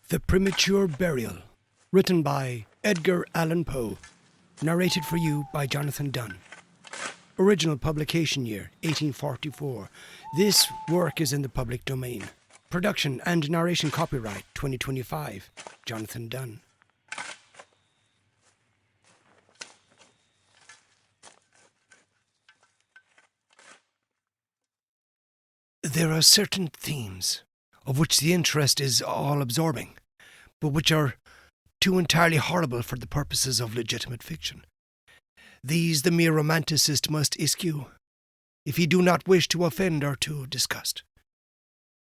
The Premature Burial, written by Edgar Allan Poe, narrated for you by Jonathan Dunne. Original publication year, 1844. This work is in the public domain. Production and narration copyright, 2025, Jonathan Dunne. There are certain themes of which the interest is all-absorbing, but which are too entirely horrible for the purposes of legitimate fiction. These the mere romanticist must eschew, if he do not wish to offend or to disgust.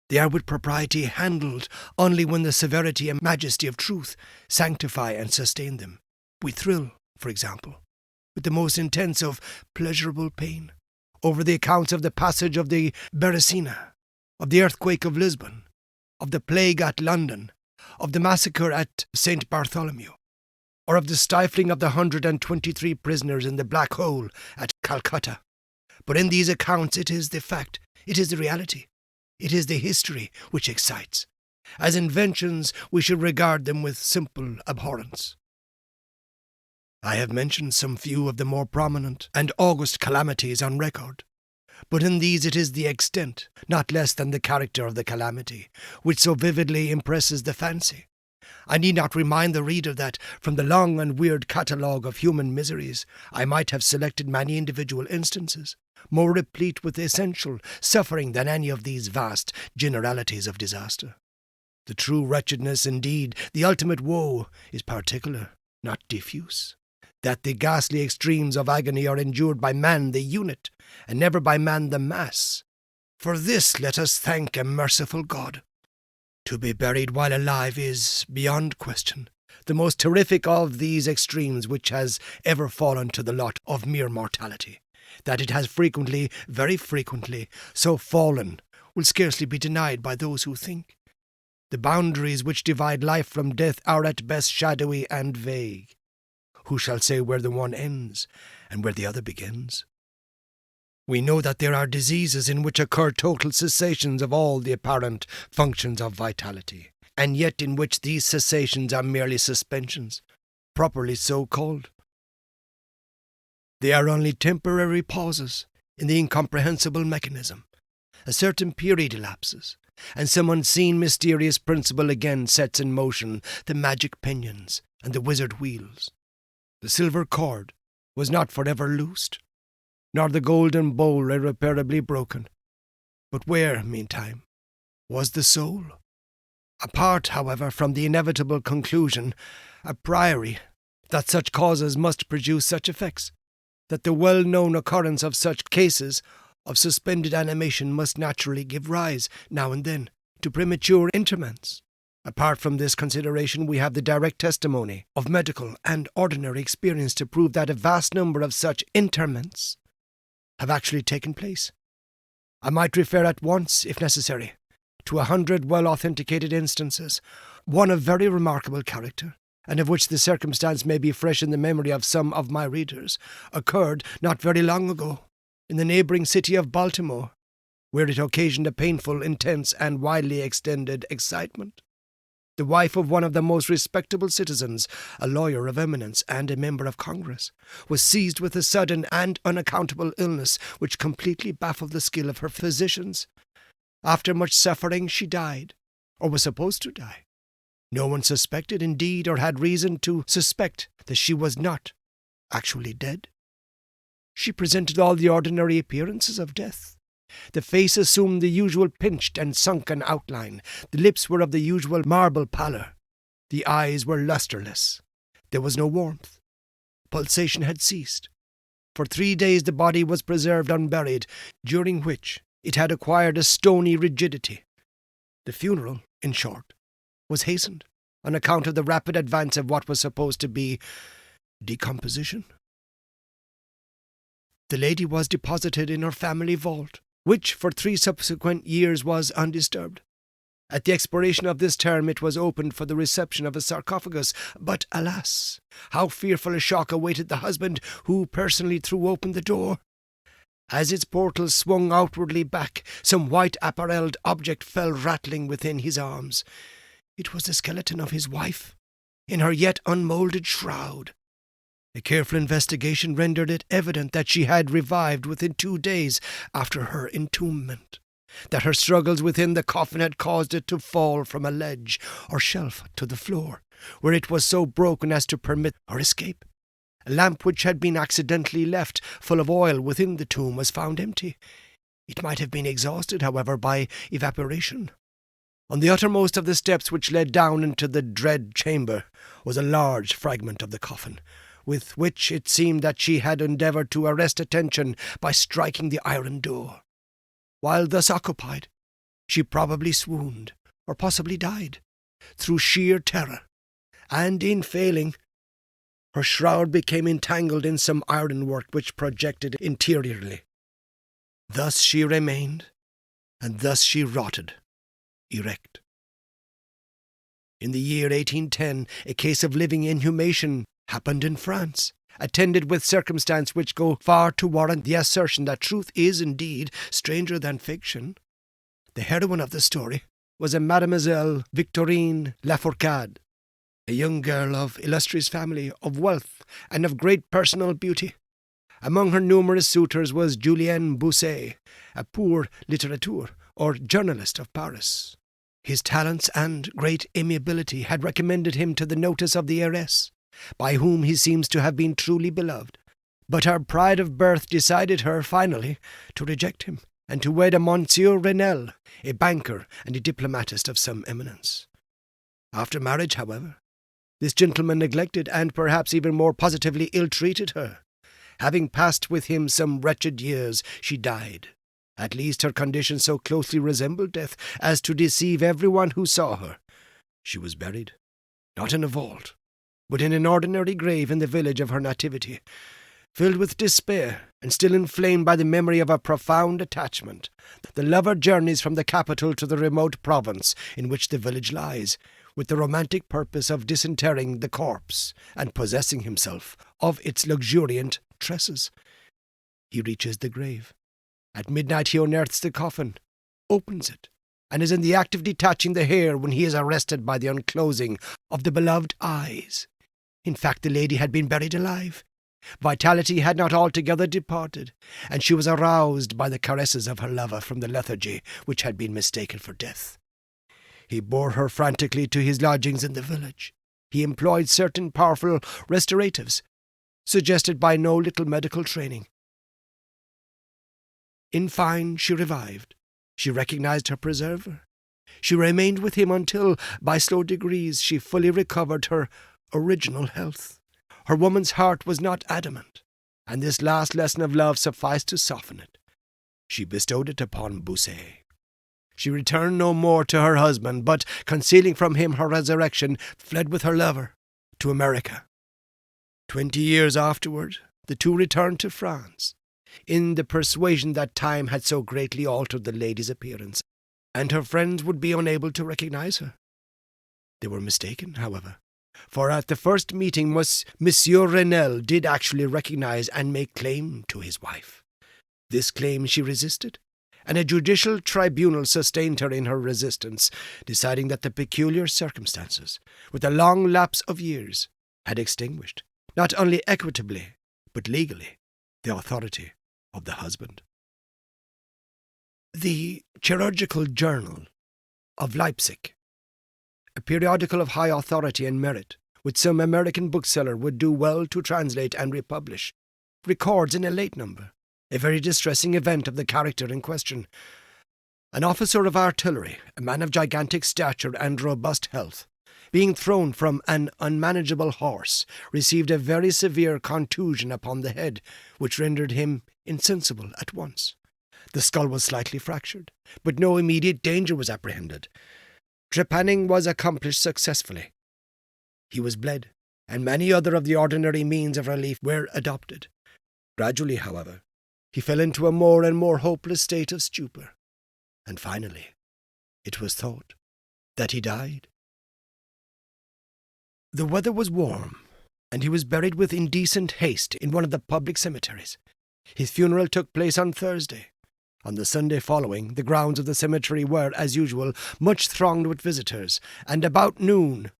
They are with propriety handled only when the severity and majesty of truth sanctify and sustain them. We thrill, for example, with the most intense of pleasurable pain, over the accounts of the passage of the Beresina, of the earthquake of Lisbon, of the plague at London, of the massacre at St. Bartholomew, or of the stifling of the 123 prisoners in the Black Hole at Calcutta. But in these accounts it is the fact, it is the reality, it is the history which excites. As inventions, we should regard them with simple abhorrence. I have mentioned some few of the more prominent and august calamities on record, but in these it is the extent, not less than the character of the calamity, which so vividly impresses the fancy. I need not remind the reader that, from the long and weird catalogue of human miseries, I might have selected many individual instances, more replete with essential suffering than any of these vast generalities of disaster. The true wretchedness, indeed, the ultimate woe, is particular, not diffuse. That the ghastly extremes of agony are endured by man the unit, and never by man the mass. For this let us thank a merciful God. To be buried while alive is, beyond question, the most terrific of these extremes which has ever fallen to the lot of mere mortality. That it has frequently, very frequently, so fallen will scarcely be denied by those who think. The boundaries which divide life from death are at best shadowy and vague. Who shall say where the one ends and where the other begins? We know that there are diseases in which occur total cessations of all the apparent functions of vitality, and yet in which these cessations are merely suspensions, properly so called. They are only temporary pauses in the incomprehensible mechanism. A certain period elapses, and some unseen mysterious principle again sets in motion the magic pinions and the wizard wheels. The silver cord was not forever loosed, nor the golden bowl irreparably broken. But where, meantime, was the soul? Apart, however, from the inevitable conclusion, a priori, that such causes must produce such effects, that the well-known occurrence of such cases of suspended animation must naturally give rise, now and then, to premature interments. Apart from this consideration, we have the direct testimony of medical and ordinary experience to prove that a vast number of such interments have actually taken place. I might refer at once, if necessary, to 100 well-authenticated instances, one of very remarkable character, and of which the circumstance may be fresh in the memory of some of my readers, occurred not very long ago in the neighbouring city of Baltimore, where it occasioned a painful, intense, and widely extended excitement. The wife of one of the most respectable citizens, a lawyer of eminence and a member of Congress, was seized with a sudden and unaccountable illness which completely baffled the skill of her physicians. After much suffering she died, or was supposed to die. No one suspected, indeed, or had reason to suspect that she was not actually dead. She presented all the ordinary appearances of death. The face assumed the usual pinched and sunken outline. The lips were of the usual marble pallor. The eyes were lustreless. There was no warmth. Pulsation had ceased. For 3 days the body was preserved unburied, during which it had acquired a stony rigidity. The funeral, in short, was hastened on account of the rapid advance of what was supposed to be decomposition. The lady was deposited in her family vault, which for 3 subsequent years was undisturbed. At the expiration of this term it was opened for the reception of a sarcophagus, but alas, how fearful a shock awaited the husband who personally threw open the door. As its portals swung outwardly back, some white apparelled object fell rattling within his arms. It was the skeleton of his wife, in her yet unmoulded shroud. A careful investigation rendered it evident that she had revived within 2 days after her entombment, that her struggles within the coffin had caused it to fall from a ledge or shelf to the floor, where it was so broken as to permit her escape. A lamp which had been accidentally left full of oil within the tomb was found empty. It might have been exhausted, however, by evaporation. On the uttermost of the steps which led down into the dread chamber was a large fragment of the coffin, with which it seemed that she had endeavoured to arrest attention by striking the iron door. While thus occupied, she probably swooned, or possibly died, through sheer terror, and in failing, her shroud became entangled in some ironwork which projected interiorly. Thus she remained, and thus she rotted, erect. In the year 1810, a case of living inhumation happened in France, attended with circumstances which go far to warrant the assertion that truth is indeed stranger than fiction. The heroine of the story was a Mademoiselle Victorine Lafourcade, a young girl of illustrious family, of wealth, and of great personal beauty. Among her numerous suitors was Julien Bousset, a poor litterateur, or journalist of Paris. His talents and great amiability had recommended him to the notice of the heiress, by whom he seems to have been truly beloved. But her pride of birth decided her, finally, to reject him, and to wed a Monsieur Renel, a banker and a diplomatist of some eminence. After marriage, however, this gentleman neglected and perhaps even more positively ill-treated her. Having passed with him some wretched years, she died. At least her condition so closely resembled death as to deceive everyone who saw her. She was buried, not in a vault, but in an ordinary grave in the village of her nativity. Filled with despair, and still inflamed by the memory of a profound attachment, the lover journeys from the capital to the remote province in which the village lies, with the romantic purpose of disinterring the corpse and possessing himself of its luxuriant tresses. He reaches the grave. At midnight he unearths the coffin, opens it, and is in the act of detaching the hair when he is arrested by the unclosing of the beloved eyes. In fact, the lady had been buried alive. Vitality had not altogether departed, and she was aroused by the caresses of her lover from the lethargy which had been mistaken for death. He bore her frantically to his lodgings in the village. He employed certain powerful restoratives, suggested by no little medical training. In fine, she revived. She recognized her preserver. She remained with him until, by slow degrees, she fully recovered her original health. Her woman's heart was not adamant, and this last lesson of love sufficed to soften it. She bestowed it upon Bousset. She returned no more to her husband, but, concealing from him her resurrection, fled with her lover to America. 20 years afterward, the two returned to France, in the persuasion that time had so greatly altered the lady's appearance, and her friends would be unable to recognize her. They were mistaken, however, for at the first meeting Monsieur Renel did actually recognize and make claim to his wife. This claim she resisted, and a judicial tribunal sustained her in her resistance, deciding that the peculiar circumstances, with a long lapse of years, had extinguished, not only equitably, but legally, the authority of the husband. The Chirurgical Journal of Leipzig, a periodical of high authority and merit, which some American bookseller would do well to translate and republish, records in a late number a very distressing event of the character in question. An officer of artillery, a man of gigantic stature and robust health, being thrown from an unmanageable horse, received a very severe contusion upon the head, which rendered him insensible at once. The skull was slightly fractured, but no immediate danger was apprehended. Trepanning was accomplished successfully. He was bled, and many other of the ordinary means of relief were adopted. Gradually, however, he fell into a more and more hopeless state of stupor, and finally, it was thought that he died. The weather was warm, and he was buried with indecent haste in one of the public cemeteries. His funeral took place on Thursday. On the Sunday following, the grounds of the cemetery were, as usual, much thronged with visitors, and about noon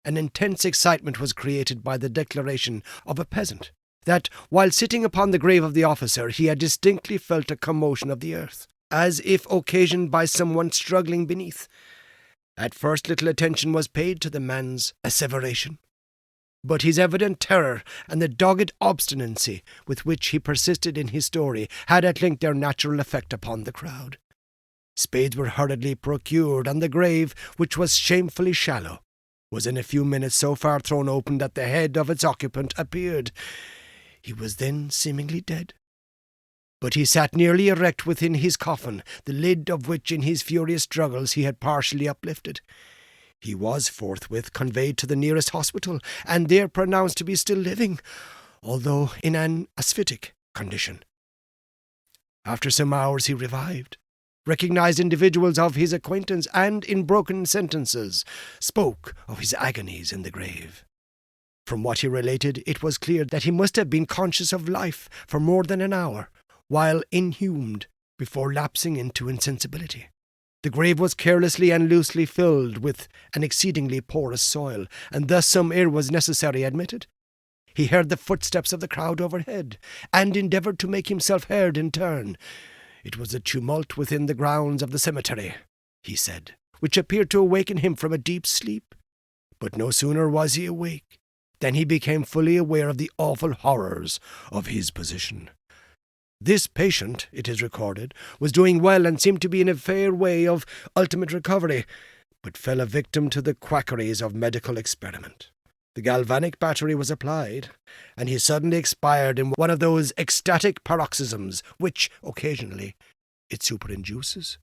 an intense excitement was created by the declaration of a peasant that, while sitting upon the grave of the officer, he had distinctly felt a commotion of the earth, as if occasioned by someone struggling beneath. At first little attention was paid to the man's asseveration, but his evident terror and the dogged obstinacy with which he persisted in his story had at length their natural effect upon the crowd. Spades were hurriedly procured, and the grave, which was shamefully shallow, was in a few minutes so far thrown open that the head of its occupant appeared. He was then seemingly dead, but he sat nearly erect within his coffin, the lid of which in his furious struggles he had partially uplifted. He was forthwith conveyed to the nearest hospital, and there pronounced to be still living, although in an asphytic condition. After some hours he revived, recognized individuals of his acquaintance, and in broken sentences spoke of his agonies in the grave. From what he related, it was clear that he must have been conscious of life for more than an hour, while inhumed, before lapsing into insensibility. The grave was carelessly and loosely filled with an exceedingly porous soil, and thus some air was necessarily admitted. He heard the footsteps of the crowd overhead, and endeavoured to make himself heard in turn. It was a tumult within the grounds of the cemetery, he said, which appeared to awaken him from a deep sleep. But no sooner was he awake than he became fully aware of the awful horrors of his position. This patient, it is recorded, was doing well and seemed to be in a fair way of ultimate recovery, but fell a victim to the quackeries of medical experiment. The galvanic battery was applied, and he suddenly expired in one of those ecstatic paroxysms which, occasionally, it superinduces.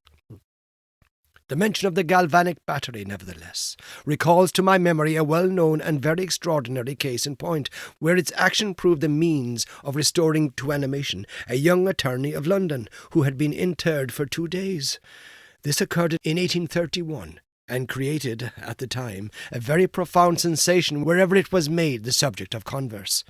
The mention of the galvanic battery, nevertheless, recalls to my memory a well-known and very extraordinary case in point, where its action proved the means of restoring to animation a young attorney of London who had been interred for 2 days. This occurred in 1831, and created, at the time, a very profound sensation wherever it was made the subject of converse.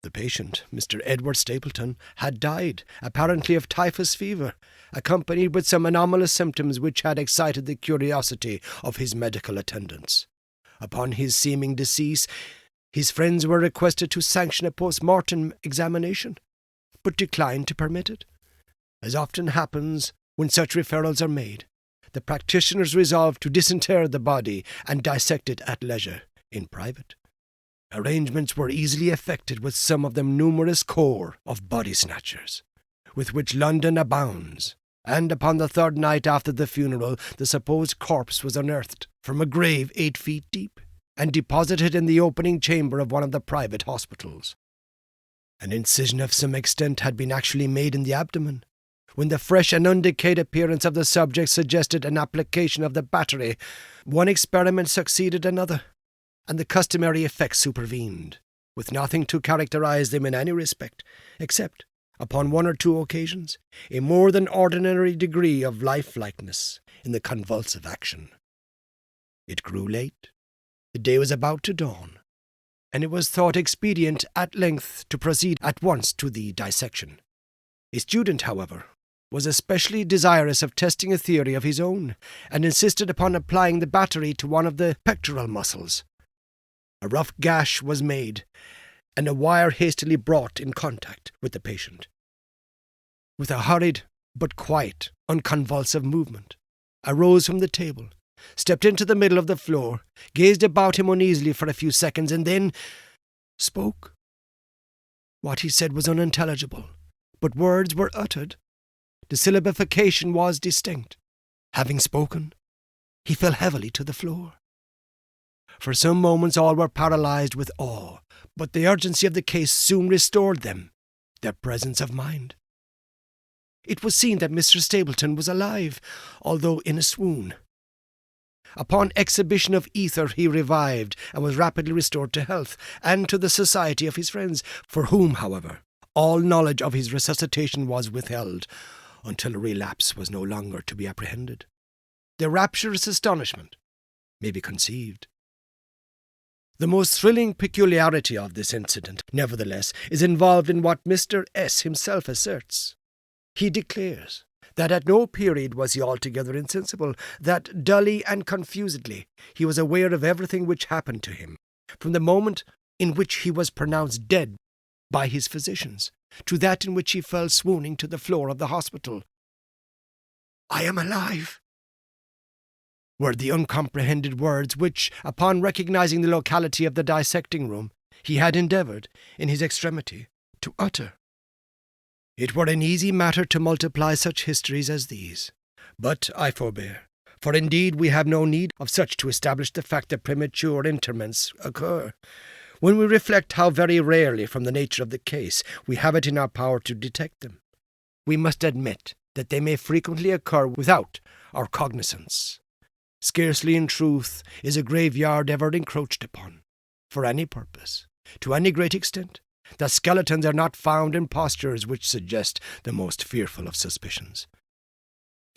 The patient, Mr. Edward Stapleton, had died, apparently of typhus fever, accompanied with some anomalous symptoms which had excited the curiosity of his medical attendants. Upon his seeming decease, his friends were requested to sanction a post-mortem examination, but declined to permit it. As often happens when such referrals are made, the practitioners resolved to disinter the body and dissect it at leisure, in private. Arrangements were easily effected with some of the numerous corps of body-snatchers, with which London abounds, and upon the 3rd night after the funeral the supposed corpse was unearthed from a grave 8 feet deep, and deposited in the opening chamber of one of the private hospitals. An incision of some extent had been actually made in the abdomen, when the fresh and undecayed appearance of the subject suggested an application of the battery. One experiment succeeded another, and the customary effects supervened, with nothing to characterize them in any respect, except, upon 1 or 2 occasions, a more than ordinary degree of lifelikeness in the convulsive action. It grew late. The day was about to dawn, and it was thought expedient at length to proceed at once to the dissection. A student, however, was especially desirous of testing a theory of his own, and insisted upon applying the battery to one of the pectoral muscles. A rough gash was made, and a wire hastily brought in contact with the patient. With a hurried but quiet, unconvulsive movement, arose from the table, stepped into the middle of the floor, gazed about him uneasily for a few seconds, and then spoke. What he said was unintelligible, but words were uttered. The syllabification was distinct. Having spoken, he fell heavily to the floor. For some moments all were paralyzed with awe, but the urgency of the case soon restored them their presence of mind. It was seen that Mr. Stapleton was alive, although in a swoon. Upon exhibition of ether he revived, and was rapidly restored to health, and to the society of his friends, for whom, however, all knowledge of his resuscitation was withheld, until a relapse was no longer to be apprehended. The rapturous astonishment may be conceived. The most thrilling peculiarity of this incident, nevertheless, is involved in what Mr. S. himself asserts. He declares that at no period was he altogether insensible, that dully and confusedly he was aware of everything which happened to him, from the moment in which he was pronounced dead by his physicians, to that in which he fell swooning to the floor of the hospital. "I am alive," were the uncomprehended words which, upon recognizing the locality of the dissecting room, he had endeavoured, in his extremity, to utter. It were an easy matter to multiply such histories as these, but I forbear, for indeed we have no need of such to establish the fact that premature interments occur. When we reflect how very rarely, from the nature of the case, we have it in our power to detect them, we must admit that they may frequently occur without our cognizance. Scarcely, in truth, is a graveyard ever encroached upon, for any purpose, to any great extent, that skeletons are not found in postures which suggest the most fearful of suspicions.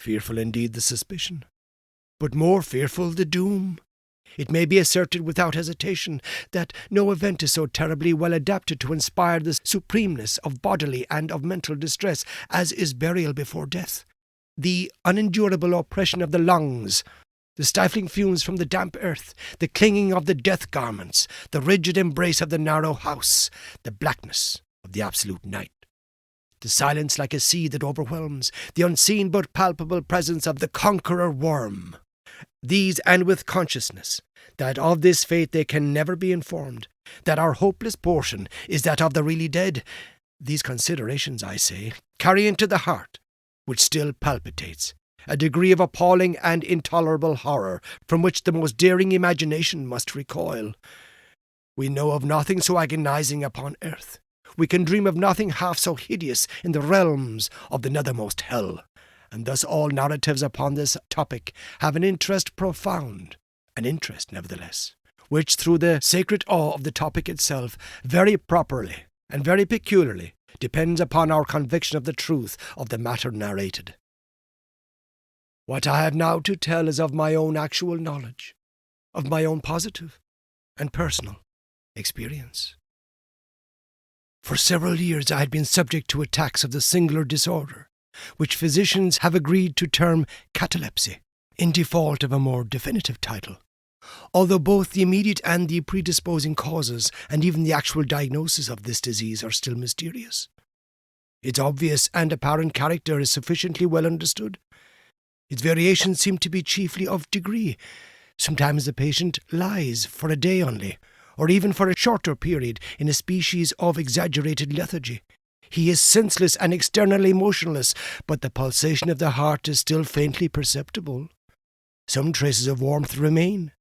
Fearful indeed the suspicion, but more fearful the doom. It may be asserted without hesitation that no event is so terribly well adapted to inspire the supremeness of bodily and of mental distress as is burial before death. The unendurable oppression of the lungs, the stifling fumes from the damp earth, the clinging of the death garments, the rigid embrace of the narrow house, the blackness of the absolute night, the silence like a sea that overwhelms, the unseen but palpable presence of the conqueror worm. These, and with consciousness that of this fate they can never be informed, that our hopeless portion is that of the really dead, these considerations, I say, carry into the heart, which still palpitates, a degree of appalling and intolerable horror from which the most daring imagination must recoil. We know of nothing so agonizing upon earth. We can dream of nothing half so hideous in the realms of the nethermost hell. And thus all narratives upon this topic have an interest profound, an interest, nevertheless, which through the sacred awe of the topic itself, very properly and very peculiarly, depends upon our conviction of the truth of the matter narrated. What I have now to tell is of my own actual knowledge, of my own positive and personal experience. For several years I had been subject to attacks of the singular disorder, which physicians have agreed to term catalepsy, in default of a more definitive title, although both the immediate and the predisposing causes and even the actual diagnosis of this disease are still mysterious. Its obvious and apparent character is sufficiently well understood. Its variations seem to be chiefly of degree. Sometimes the patient lies for a day only, or even for a shorter period, in a species of exaggerated lethargy. He is senseless and externally motionless, but the pulsation of the heart is still faintly perceptible. Some traces of warmth remain.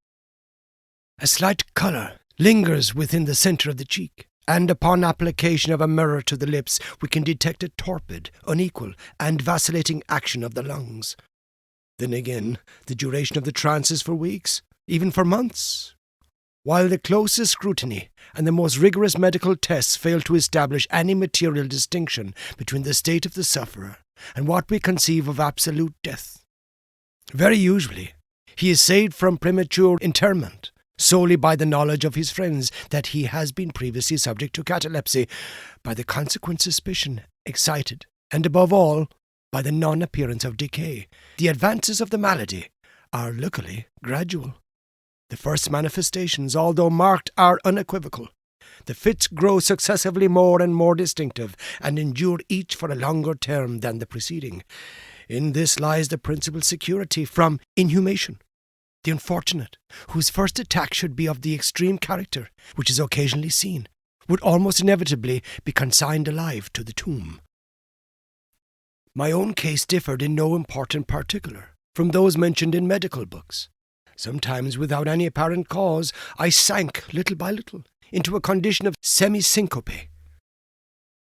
A slight colour lingers within the centre of the cheek, and upon application of a mirror to the lips we can detect a torpid, unequal, and vacillating action of the lungs. Then again, the duration of the trance is for weeks, even for months, while the closest scrutiny and the most rigorous medical tests fail to establish any material distinction between the state of the sufferer and what we conceive of absolute death. Very usually, he is saved from premature interment solely by the knowledge of his friends that he has been previously subject to catalepsy, by the consequent suspicion excited, and above all, by the non-appearance of decay. The advances of the malady are luckily gradual. The first manifestations, although marked, are unequivocal. The fits grow successively more and more distinctive, and endure each for a longer term than the preceding. In this lies the principal security from inhumation. The unfortunate, whose first attack should be of the extreme character which is occasionally seen, would almost inevitably be consigned alive to the tomb. My own case differed in no important particular from those mentioned in medical books. Sometimes, without any apparent cause, I sank little by little into a condition of semi-syncope,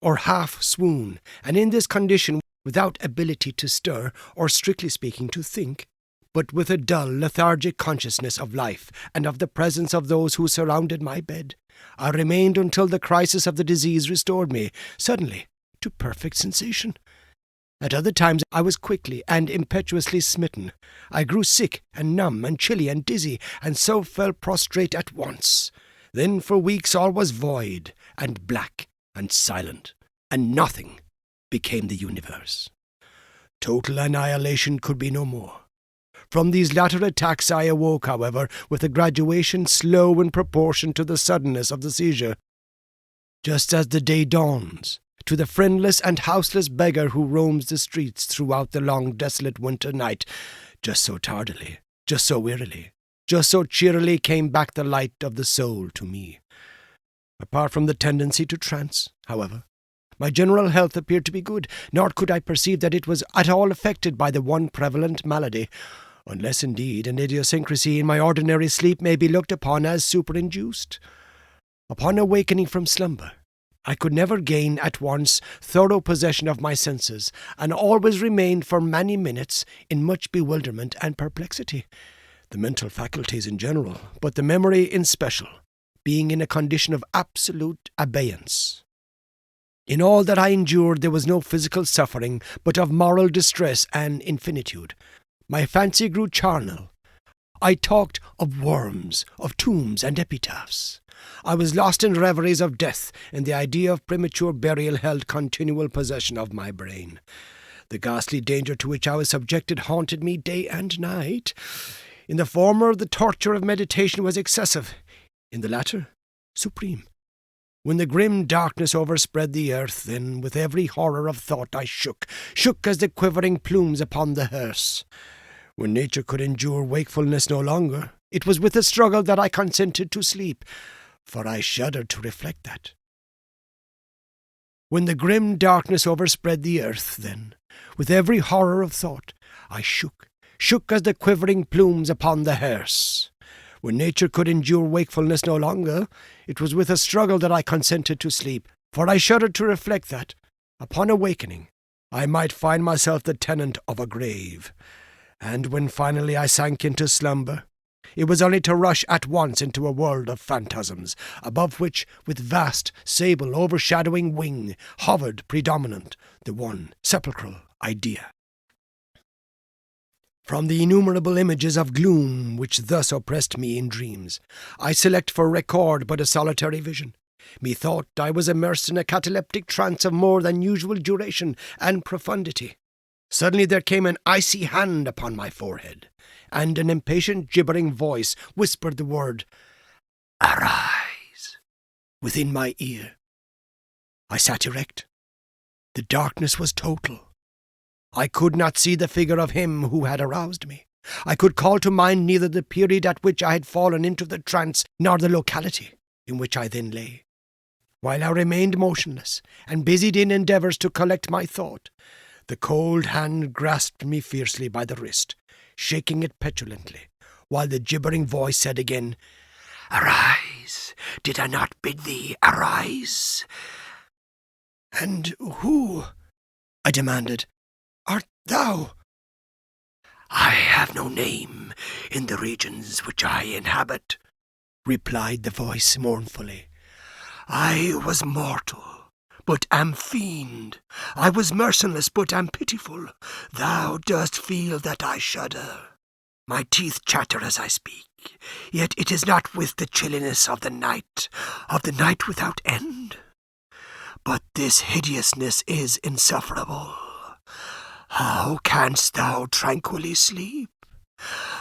or half-swoon, and in this condition, without ability to stir, or strictly speaking to think, but with a dull, lethargic consciousness of life and of the presence of those who surrounded my bed, I remained until the crisis of the disease restored me, suddenly, to perfect sensation. At other times I was quickly and impetuously smitten. I grew sick and numb and chilly and dizzy, and so fell prostrate at once. Then for weeks all was void and black and silent, and nothing became the universe. Total annihilation could be no more. From these latter attacks I awoke, however, with a graduation slow in proportion to the suddenness of the seizure. Just as the day dawns, to the friendless and houseless beggar who roams the streets throughout the long desolate winter night, just so tardily, just so wearily, just so cheerily came back the light of the soul to me. Apart from the tendency to trance, however, my general health appeared to be good, nor could I perceive that it was at all affected by the one prevalent malady, unless indeed an idiosyncrasy in my ordinary sleep may be looked upon as superinduced. Upon awakening from slumber, I could never gain at once thorough possession of my senses, and always remained for many minutes in much bewilderment and perplexity, the mental faculties in general, but the memory in special, being in a condition of absolute abeyance. In all that I endured there was no physical suffering, but of moral distress and infinitude. My fancy grew charnel. I talked of worms, of tombs and epitaphs. I was lost in reveries of death, and the idea of premature burial held continual possession of my brain. The ghastly danger to which I was subjected haunted me day and night. In the former, the torture of meditation was excessive; in the latter, supreme. When the grim darkness overspread the earth, then with every horror of thought I shook as the quivering plumes upon the hearse. When nature could endure wakefulness no longer, it was with a struggle that I consented to sleep, for I shuddered to reflect that. When the grim darkness overspread the earth, then, with every horror of thought, I shook as the quivering plumes upon the hearse. When nature could endure wakefulness no longer, it was with a struggle that I consented to sleep, for I shuddered to reflect that, upon awakening, I might find myself the tenant of a grave. And when finally I sank into slumber, it was only to rush at once into a world of phantasms, above which, with vast, sable, overshadowing wing, hovered predominant the one sepulchral idea. From the innumerable images of gloom which thus oppressed me in dreams, I select for record but a solitary vision. Methought I was immersed in a cataleptic trance of more than usual duration and profundity. Suddenly there came an icy hand upon my forehead, and an impatient gibbering voice whispered the word, "Arise," within my ear. I sat erect. The darkness was total. I could not see the figure of him who had aroused me. I could call to mind neither the period at which I had fallen into the trance, nor the locality in which I then lay. While I remained motionless, and busied in endeavours to collect my thought, the cold hand grasped me fiercely by the wrist, shaking it petulantly, while the gibbering voice said again, "Arise! Did I not bid thee arise?" "And who," I demanded, "art thou?" "I have no name in the regions which I inhabit," replied the voice mournfully. "I was mortal, but am fiend. I was merciless, but am pitiful. Thou dost feel that I shudder. My teeth chatter as I speak, yet it is not with the chilliness of the night without end. But this hideousness is insufferable. How canst thou tranquilly sleep?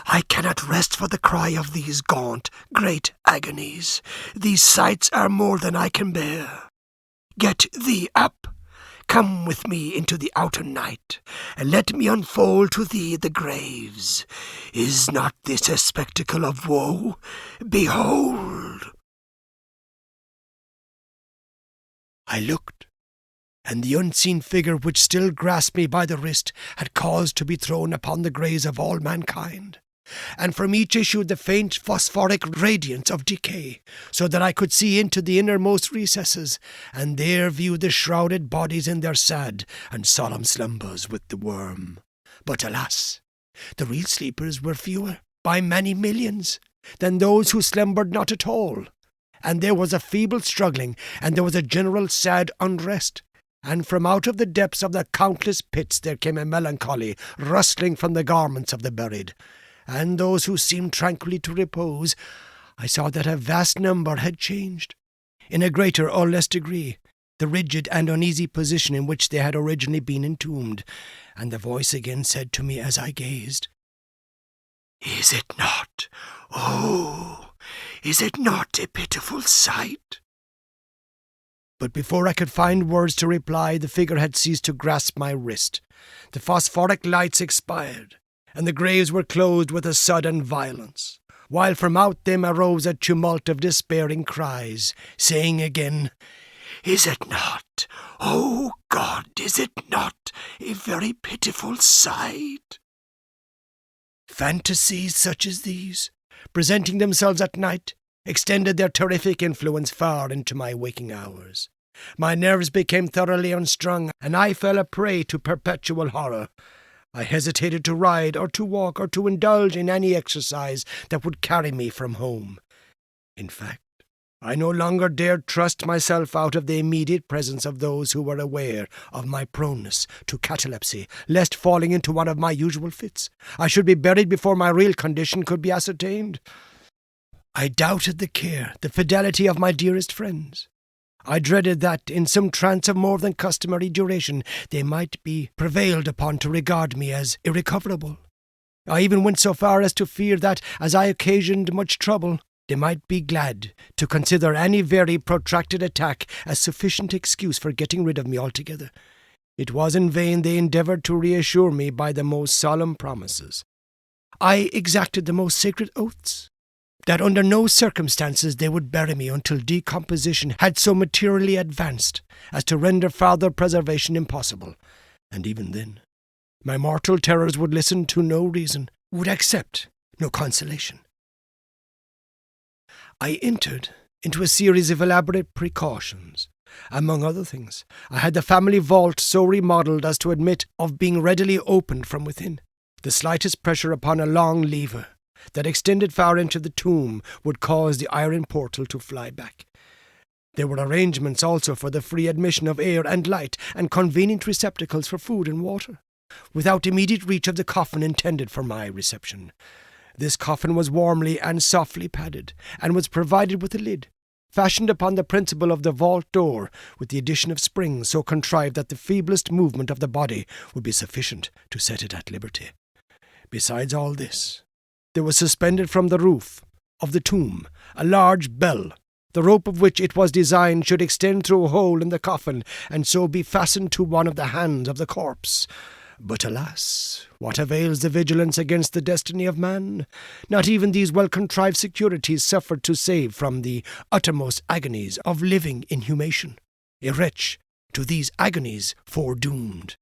I cannot rest for the cry of these gaunt, great agonies. These sights are more than I can bear. Get thee up. Come with me into the outer night, and let me unfold to thee the graves. Is not this a spectacle of woe? Behold!" I looked, and the unseen figure which still grasped me by the wrist had caused to be thrown upon the graves of all mankind, and from each issued the faint phosphoric radiance of decay, so that I could see into the innermost recesses, and there view the shrouded bodies in their sad and solemn slumbers with the worm. But alas, the real sleepers were fewer, by many millions, than those who slumbered not at all, and there was a feeble struggling, and there was a general sad unrest, and from out of the depths of the countless pits there came a melancholy rustling from the garments of the buried, and those who seemed tranquilly to repose, I saw that a vast number had changed, in a greater or less degree, the rigid and uneasy position in which they had originally been entombed, and the voice again said to me as I gazed, "Is it not, oh, is it not a pitiful sight?" But before I could find words to reply, the figure had ceased to grasp my wrist. The phosphoric lights expired, and the graves were closed with a sudden violence, while from out them arose a tumult of despairing cries, saying again, "Is it not, oh God, is it not a very pitiful sight?" Fantasies such as these, presenting themselves at night, extended their terrific influence far into my waking hours. My nerves became thoroughly unstrung, and I fell a prey to perpetual horror. I hesitated to ride or to walk or to indulge in any exercise that would carry me from home. In fact, I no longer dared trust myself out of the immediate presence of those who were aware of my proneness to catalepsy, lest falling into one of my usual fits, I should be buried before my real condition could be ascertained. I doubted the care, the fidelity of my dearest friends. I dreaded that, in some trance of more than customary duration, they might be prevailed upon to regard me as irrecoverable. I even went so far as to fear that, as I occasioned much trouble, they might be glad to consider any very protracted attack as sufficient excuse for getting rid of me altogether. It was in vain they endeavoured to reassure me by the most solemn promises. I exacted the most sacred oaths, that under no circumstances they would bury me until decomposition had so materially advanced as to render farther preservation impossible. And even then, my mortal terrors would listen to no reason, would accept no consolation. I entered into a series of elaborate precautions. Among other things, I had the family vault so remodelled as to admit of being readily opened from within. The slightest pressure upon a long lever that extended far into the tomb would cause the iron portal to fly back. There were arrangements also for the free admission of air and light, and convenient receptacles for food and water, without immediate reach of the coffin intended for my reception. This coffin was warmly and softly padded, and was provided with a lid, fashioned upon the principle of the vault door, with the addition of springs so contrived that the feeblest movement of the body would be sufficient to set it at liberty. Besides all this, there was suspended from the roof of the tomb a large bell, the rope of which it was designed should extend through a hole in the coffin, and so be fastened to one of the hands of the corpse. But alas, what avails the vigilance against the destiny of man? Not even these well-contrived securities suffered to save from the uttermost agonies of living inhumation, a wretch to these agonies foredoomed.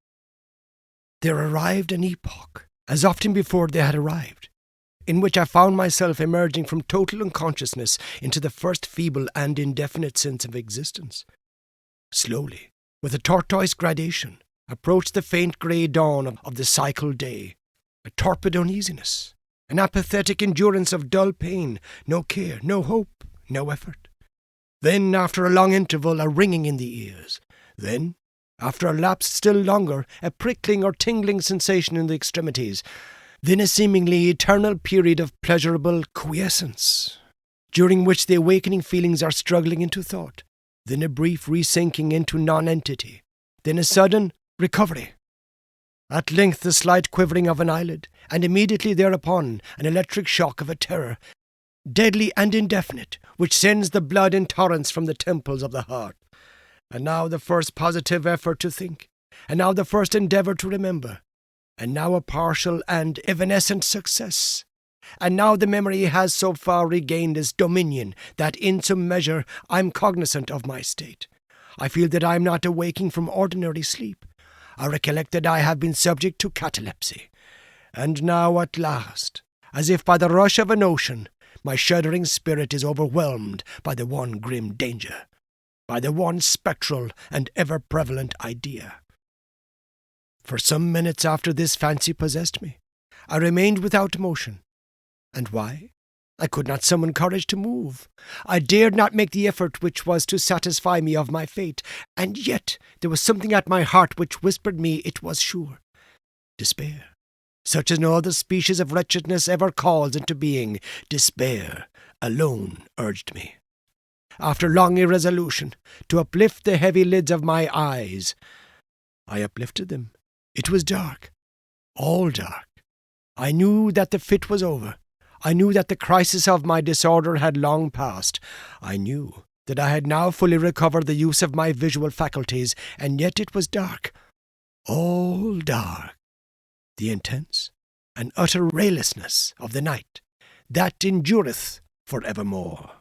There arrived an epoch, as often before they had arrived, in which I found myself emerging from total unconsciousness into the first feeble and indefinite sense of existence. Slowly, with a tortoise gradation, approached the faint grey dawn of the cycle day, a torpid uneasiness, an apathetic endurance of dull pain, no care, no hope, no effort. Then, after a long interval, a ringing in the ears. Then, after a lapse still longer, a prickling or tingling sensation in the extremities. Then a seemingly eternal period of pleasurable quiescence, during which the awakening feelings are struggling into thought. Then a brief resinking into nonentity. Then a sudden recovery. At length the slight quivering of an eyelid, and immediately thereupon an electric shock of a terror, deadly and indefinite, which sends the blood in torrents from the temples of the heart. And now the first positive effort to think, and now the first endeavour to remember, and now a partial and evanescent success. And now the memory has so far regained its dominion that in some measure I am cognizant of my state. I feel that I am not awaking from ordinary sleep. I recollect that I have been subject to catalepsy. And now at last, as if by the rush of an ocean, my shuddering spirit is overwhelmed by the one grim danger, by the one spectral and ever-prevalent idea. For some minutes after this fancy possessed me, I remained without motion. And why? I could not summon courage to move. I dared not make the effort which was to satisfy me of my fate, and yet there was something at my heart which whispered me it was sure. Despair, such as no other species of wretchedness ever calls into being, despair alone urged me. after long irresolution, to uplift the heavy lids of my eyes. I uplifted them. It was dark. All dark. I knew that the fit was over. I knew that the crisis of my disorder had long passed. I knew that I had now fully recovered the use of my visual faculties, and yet it was dark. All dark. The intense and utter raylessness of the night, that endureth for evermore.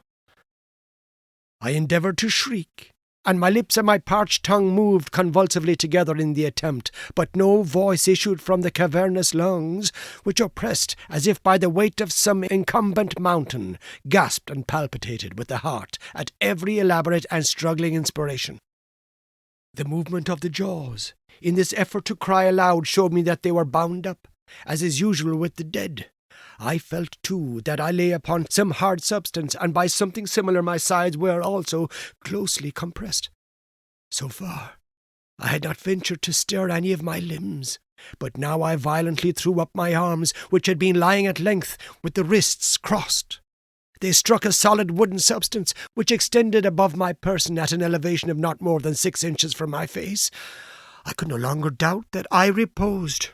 I endeavoured to shriek, and my lips and my parched tongue moved convulsively together in the attempt, but no voice issued from the cavernous lungs, which, oppressed as if by the weight of some incumbent mountain, gasped and palpitated with the heart at every elaborate and struggling inspiration. The movement of the jaws, in this effort to cry aloud, showed me that they were bound up, as is usual with the dead. I felt, too, that I lay upon some hard substance, and by something similar my sides were also closely compressed. So far, I had not ventured to stir any of my limbs, but now I violently threw up my arms, which had been lying at length, with the wrists crossed. They struck a solid wooden substance, which extended above my person at an elevation of not more than 6 inches from my face. I could no longer doubt that I reposed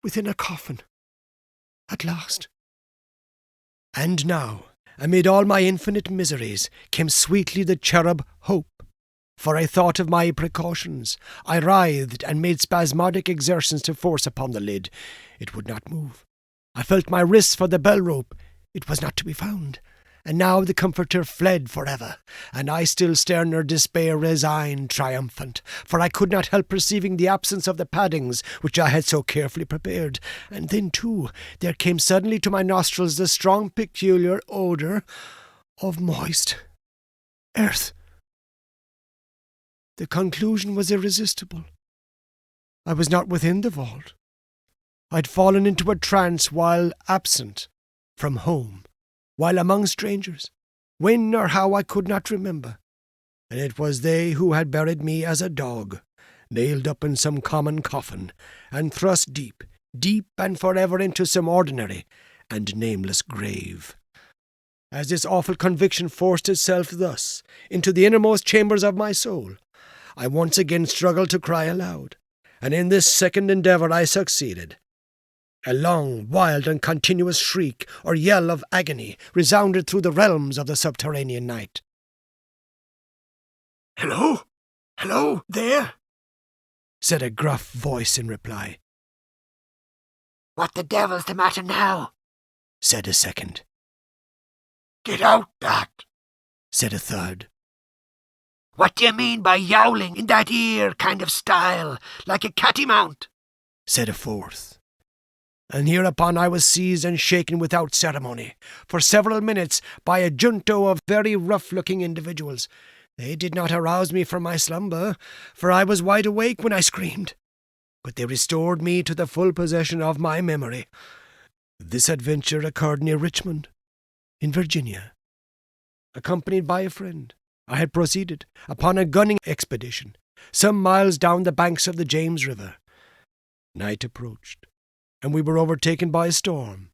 within a coffin. At last. And now, amid all my infinite miseries, came sweetly the cherub Hope. For I thought of my precautions. I writhed and made spasmodic exertions to force upon the lid. It would not move. I felt my wrists for the bell rope. It was not to be found. And now the comforter fled forever, and I still sterner despair resigned triumphant, for I could not help perceiving the absence of the paddings which I had so carefully prepared. And then, too, there came suddenly to my nostrils the strong peculiar odour of moist earth. The conclusion was irresistible. I was not within the vault. I had fallen into a trance while absent from home, while among strangers, when or how I could not remember, and it was they who had buried me as a dog, nailed up in some common coffin, and thrust deep, deep and forever into some ordinary and nameless grave. As this awful conviction forced itself thus into the innermost chambers of my soul, I once again struggled to cry aloud, and in this second endeavour I succeeded. A long, wild, and continuous shriek or yell of agony resounded through the realms of the subterranean night. "Hello? Hello, there?" said a gruff voice in reply. "What the devil's the matter now?" said a second. "Get out, that," said a third. "What do you mean by yowling in that ere kind of style, like a cattymount?" said a fourth. And hereupon I was seized and shaken without ceremony, for several minutes, by a junto of very rough-looking individuals. They did not arouse me from my slumber, for I was wide awake when I screamed, but they restored me to the full possession of my memory. This adventure occurred near Richmond, in Virginia. Accompanied by a friend, I had proceeded upon a gunning expedition, some miles down the banks of the James River. Night approached, and we were overtaken by a storm.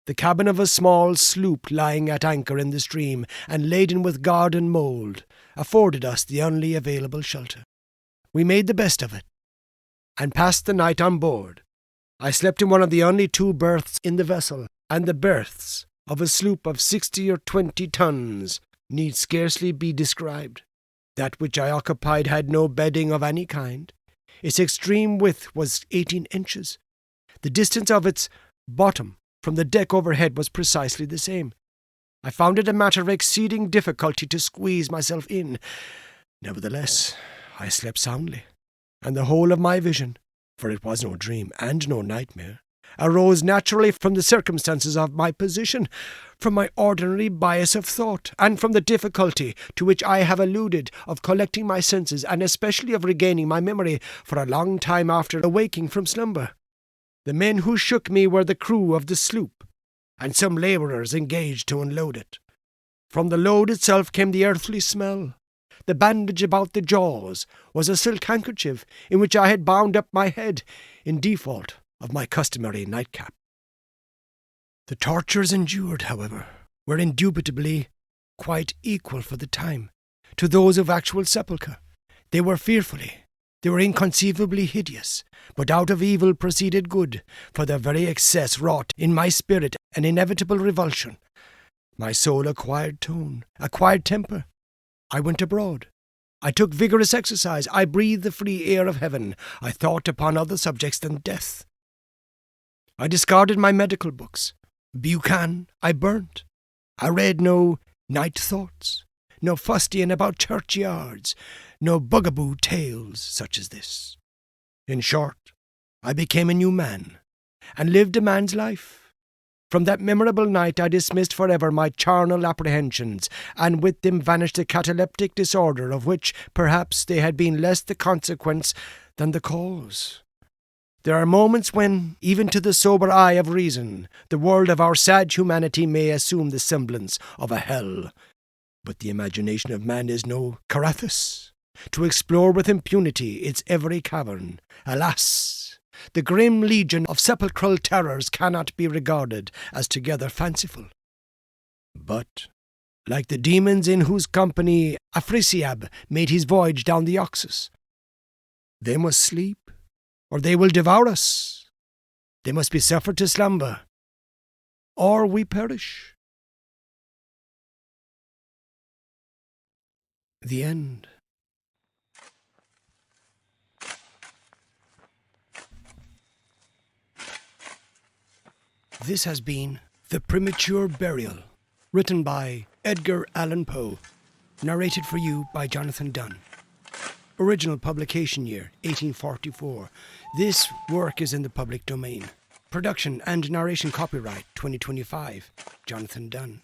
The cabin of a small sloop lying at anchor in the stream and laden with garden mould afforded us the only available shelter. We made the best of it, and passed the night on board. I slept in one of the only 2 berths in the vessel, and the berths of a sloop of 60 or 20 tons need scarcely be described. That which I occupied had no bedding of any kind. Its extreme width was 18 inches. The distance of its bottom from the deck overhead was precisely the same. I found it a matter of exceeding difficulty to squeeze myself in. Nevertheless, I slept soundly, and the whole of my vision, for it was no dream and no nightmare, arose naturally from the circumstances of my position, from my ordinary bias of thought, and from the difficulty to which I have alluded of collecting my senses, and especially of regaining my memory for a long time after awaking from slumber. The men who shook me were the crew of the sloop, and some labourers engaged to unload it. From the load itself came the earthly smell. The bandage about the jaws was a silk handkerchief in which I had bound up my head, in default of my customary nightcap. The tortures endured, however, were indubitably quite equal for the time to those of actual sepulchre. They were inconceivably hideous, but out of evil proceeded good, for their very excess wrought in my spirit an inevitable revulsion. My soul acquired tone, acquired temper. I went abroad. I took vigorous exercise. I breathed the free air of heaven. I thought upon other subjects than death. I discarded my medical books. Buchan I burnt. I read no night thoughts, no fustian about churchyards, no bugaboo tales such as this. In short, I became a new man, and lived a man's life. From that memorable night I dismissed forever my charnel apprehensions, and with them vanished the cataleptic disorder of which, perhaps, they had been less the consequence than the cause. There are moments when, even to the sober eye of reason, the world of our sad humanity may assume the semblance of a hell. But the imagination of man is no Carathis, to explore with impunity its every cavern. Alas! The grim legion of sepulchral terrors cannot be regarded as together fanciful. But, like the demons in whose company Afrasiab made his voyage down the Oxus, they must sleep, or they will devour us. They must be suffered to slumber, or we perish. The end. This has been The Premature Burial, written by Edgar Allan Poe, narrated for you by Jonathan Dunne. Original publication year, 1844. This work is in the public domain. Production and narration copyright, 2025, Jonathan Dunne.